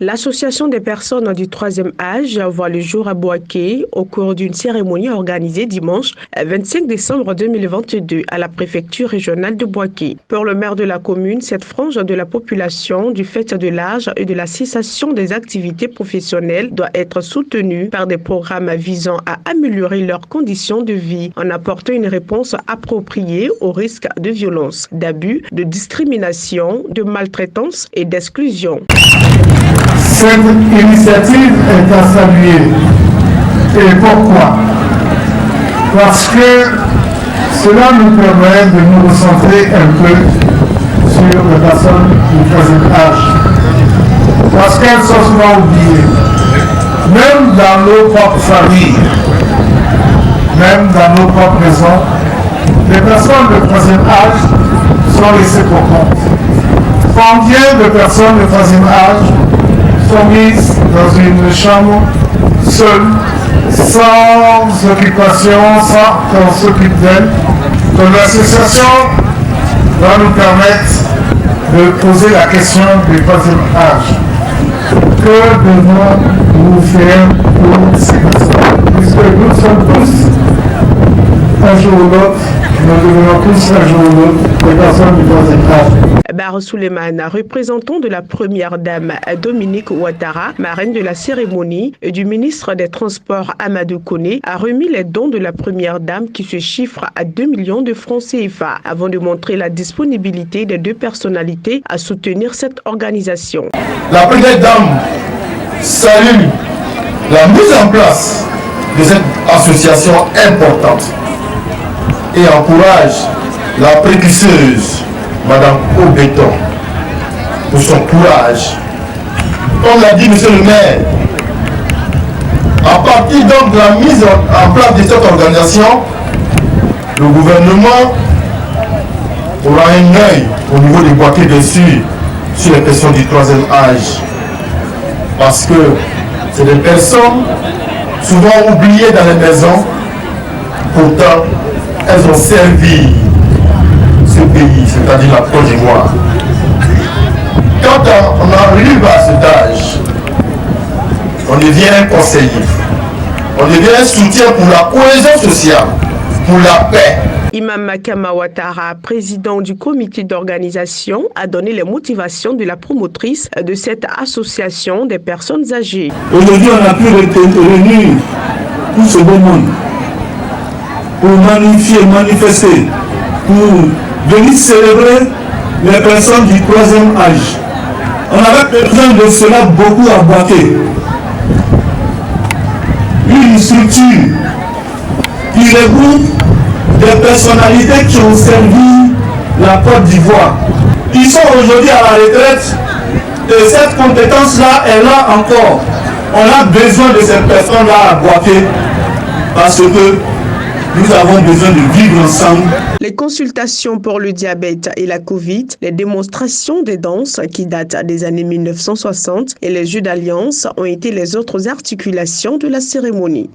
L'association des personnes du troisième âge voit le jour à Boaké au cours d'une cérémonie organisée dimanche 25 décembre 2022 à la préfecture régionale de Boaké. Pour le maire de la commune, cette frange de la population, du fait de l'âge et de la cessation des activités professionnelles, doit être soutenue par des programmes visant à améliorer leurs conditions de vie en apportant une réponse appropriée aux risques de violence, d'abus, de discrimination, de maltraitance et d'exclusion. Cette initiative est à saluer. Et pourquoi? Parce que cela nous permet de nous recentrer un peu sur les personnes du troisième âge. Parce qu'elles sont souvent oubliées. Même dans nos propres familles, même dans nos propres maisons, les personnes de troisième âge sont laissées pour compte. Combien de personnes de troisième âge sont mises dans une chambre seule, sans occupation, sans qu'on s'occupe d'elles? Donc l'association va nous permettre de poser la question du troisième âge. Que devons-nous faire pour ces personnes? Puisque nous sommes tous, un jour ou l'autre, nous devenons tous un jour ou l'autre des personnes du troisième âge. Bar Souleymane, représentant de la première dame Dominique Ouattara, marraine de la cérémonie, et du ministre des Transports Amadou Koné, a remis les dons de la première dame qui se chiffrent à 2 millions de francs CFA avant de montrer la disponibilité des deux personnalités à soutenir cette organisation. La première dame salue la mise en place de cette association importante et encourage la précurseuse Madame Obeton pour son courage. Comme l'a dit Monsieur le maire, à partir donc de la mise en place de cette organisation, le gouvernement aura un œil au niveau des Boaké dessus sur les questions du troisième âge. Parce que c'est des personnes souvent oubliées dans les maisons, pourtant elles ont servi ce pays, c'est-à-dire la Côte d'Ivoire. Quand on arrive à cet âge, on devient un conseiller, on devient un soutien pour la cohésion sociale, pour la paix. Imam Makama Ouattara, président du comité d'organisation, a donné les motivations de la promotrice de cette association des personnes âgées. Aujourd'hui, on a pu réunir tout ce beau monde pour manifester, pour venir célébrer les personnes du troisième âge. On avait besoin de cela beaucoup à Boaké. Une structure qui regroupe des personnalités qui ont servi la Côte d'Ivoire. Ils sont aujourd'hui à la retraite et cette compétence-là est là encore. On a besoin de ces personnes-là à Boaké parce que nous avons besoin de vivre ensemble. Les consultations pour le diabète et la Covid, les démonstrations des danses qui datent des années 1960 et les jeux d'alliance ont été les autres articulations de la cérémonie.